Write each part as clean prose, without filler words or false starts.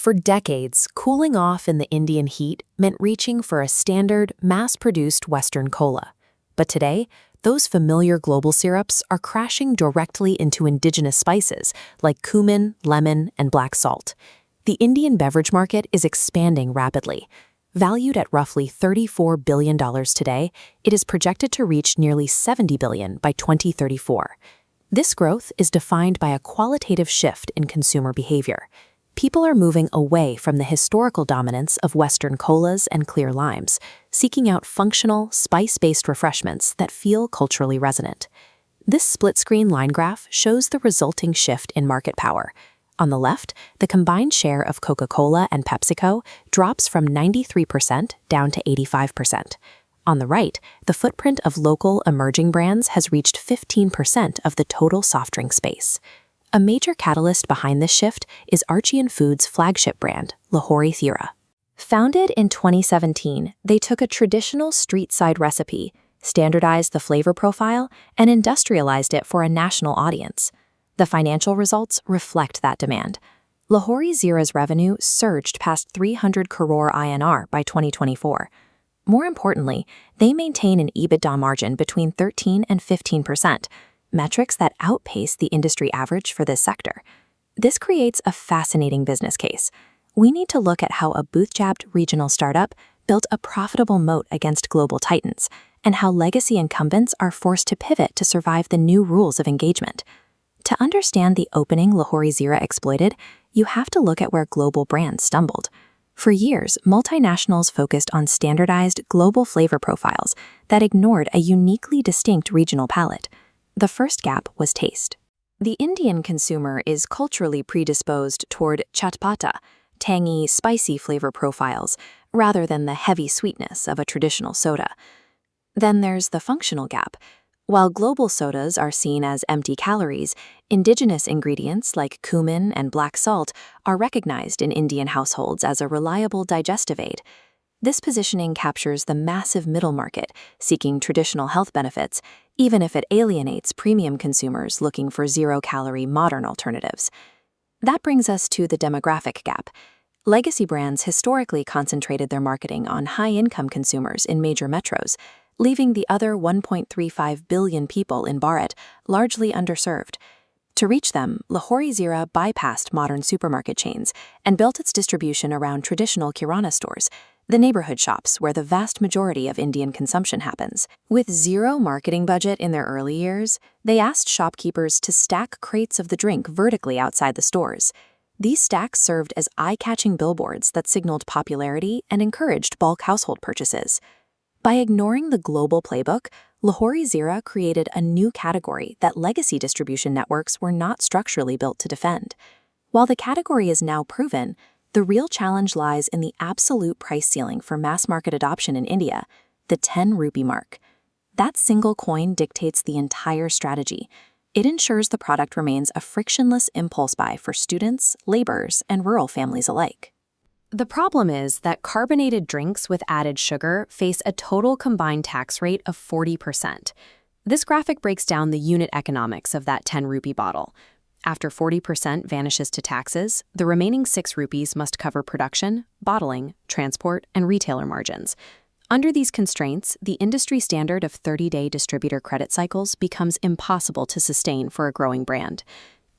For decades, cooling off in the Indian heat meant reaching for a standard, mass-produced Western cola. But today, those familiar global syrups are crashing directly into indigenous spices like cumin, lemon, and black salt. The Indian beverage market is expanding rapidly. Valued at roughly $34 billion today, it is projected to reach nearly $70 billion by 2034. This growth is defined by a qualitative shift in consumer behavior. People are moving away from the historical dominance of Western colas and clear limes, seeking out functional, spice-based refreshments that feel culturally resonant. This split-screen line graph shows the resulting shift in market power. On the left, the combined share of Coca-Cola and PepsiCo drops from 93% down to 85%. On the right, the footprint of local emerging brands has reached 15% of the total soft drink space. A major catalyst behind this shift is Archean Foods' flagship brand, Lahori Zeera. Founded in 2017, they took a traditional street-side recipe, standardized the flavor profile, and industrialized it for a national audience. The financial results reflect that demand. Lahori Zeera's revenue surged past 300 crore INR by 2024. More importantly, they maintain an EBITDA margin between 13 and 15%, metrics that outpace the industry average for this sector. This creates a fascinating business case. We need to look at how a bootstrapped regional startup built a profitable moat against global titans, and how legacy incumbents are forced to pivot to survive the new rules of engagement. To understand the opening Lahori Zeera exploited, you have to look at where global brands stumbled. For years, multinationals focused on standardized global flavor profiles that ignored a uniquely distinct regional palate. The first gap was taste. The Indian consumer is culturally predisposed toward chatpata, tangy, spicy flavor profiles, rather than the heavy sweetness of a traditional soda. Then there's the functional gap. While global sodas are seen as empty calories, indigenous ingredients like cumin and black salt are recognized in Indian households as a reliable digestive aid. This positioning captures the massive middle market seeking traditional health benefits, even if it alienates premium consumers looking for zero-calorie modern alternatives. That brings us to the demographic gap. Legacy brands historically concentrated their marketing on high-income consumers in major metros, leaving the other 1.35 billion people in Bharat largely underserved. To reach them, Lahori Zeera bypassed modern supermarket chains and built its distribution around traditional kirana stores, the neighborhood shops where the vast majority of Indian consumption happens. With zero marketing budget in their early years, they asked shopkeepers to stack crates of the drink vertically outside the stores. These stacks served as eye-catching billboards that signaled popularity and encouraged bulk household purchases. By ignoring the global playbook, Lahori Zeera created a new category that legacy distribution networks were not structurally built to defend. While the category is now proven, the real challenge lies in the absolute price ceiling for mass market adoption in India, the 10 rupee mark. That single coin dictates the entire strategy. It ensures the product remains a frictionless impulse buy for students, laborers, and rural families alike. The problem is that carbonated drinks with added sugar face a total combined tax rate of 40%. This graphic breaks down the unit economics of that 10 rupee bottle. After 40% vanishes to taxes, the remaining 6 rupees must cover production, bottling, transport, and retailer margins. Under these constraints, the industry standard of 30-day distributor credit cycles becomes impossible to sustain for a growing brand.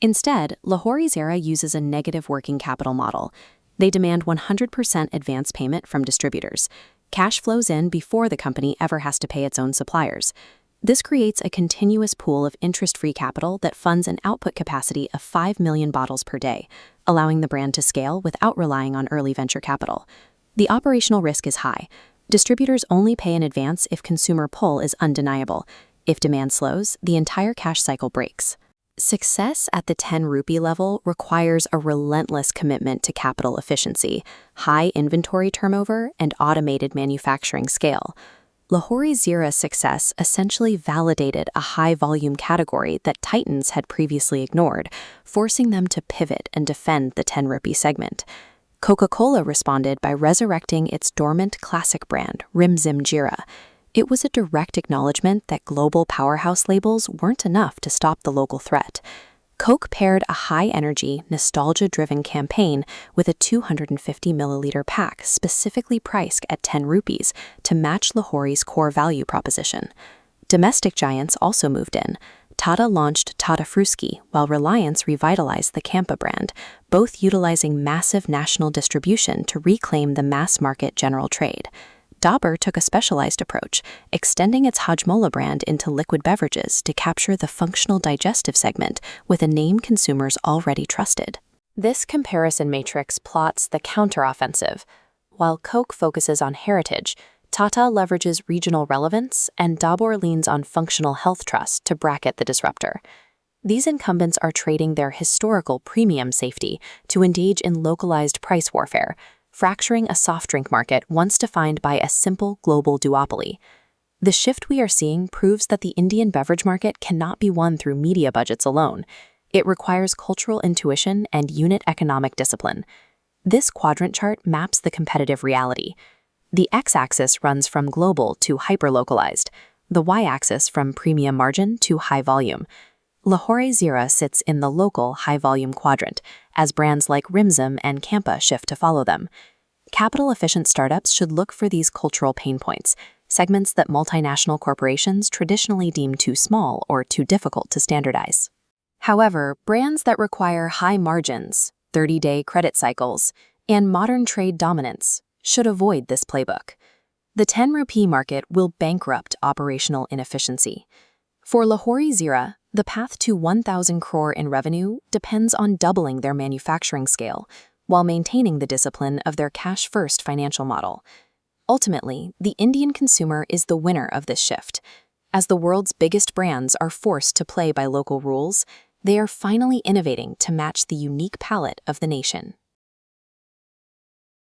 Instead, Lahori Zeera uses a negative working capital model. They demand 100% advance payment from distributors. Cash flows in before the company ever has to pay its own suppliers. This creates a continuous pool of interest-free capital that funds an output capacity of 5 million bottles per day, allowing the brand to scale without relying on early venture capital. The operational risk is high. Distributors only pay in advance if consumer pull is undeniable. If demand slows, the entire cash cycle breaks. Success at the 10 rupee level requires a relentless commitment to capital efficiency, high inventory turnover, and automated manufacturing scale. Lahori Zeera's success essentially validated a high-volume category that titans had previously ignored, forcing them to pivot and defend the 10 rupee segment. Coca-Cola responded by resurrecting its dormant classic brand, Rim Zim Jeera. It was a direct acknowledgement that global powerhouse labels weren't enough to stop the local threat. Coke paired a high-energy, nostalgia-driven campaign with a 250-milliliter pack specifically priced at 10 rupees to match Lahori's core value proposition. Domestic giants also moved in. Tata launched Tata Fruski, while Reliance revitalized the Campa brand, both utilizing massive national distribution to reclaim the mass-market general trade. Dabur took a specialized approach, extending its Hajmola brand into liquid beverages to capture the functional digestive segment with a name consumers already trusted. This comparison matrix plots the counteroffensive. While Coke focuses on heritage, Tata leverages regional relevance, and Dabur leans on functional health trust to bracket the disruptor. These incumbents are trading their historical premium safety to engage in localized price warfare, fracturing a soft drink market once defined by a simple global duopoly. The shift we are seeing proves that the Indian beverage market cannot be won through media budgets alone. It requires cultural intuition and unit economic discipline. This quadrant chart maps the competitive reality. The x-axis runs from global to hyper-localized, the y-axis from premium margin to high volume. Lahori Zeera sits in the local high-volume quadrant, as brands like Rimzim and Campa shift to follow them. Capital-efficient startups should look for these cultural pain points, segments that multinational corporations traditionally deem too small or too difficult to standardize. However, brands that require high margins, 30-day credit cycles, and modern trade dominance should avoid this playbook. The 10 rupee market will bankrupt operational inefficiency. For Lahori Zeera, the path to 1,000 crore in revenue depends on doubling their manufacturing scale while maintaining the discipline of their cash-first financial model. Ultimately, the Indian consumer is the winner of this shift. As the world's biggest brands are forced to play by local rules, they are finally innovating to match the unique palate of the nation.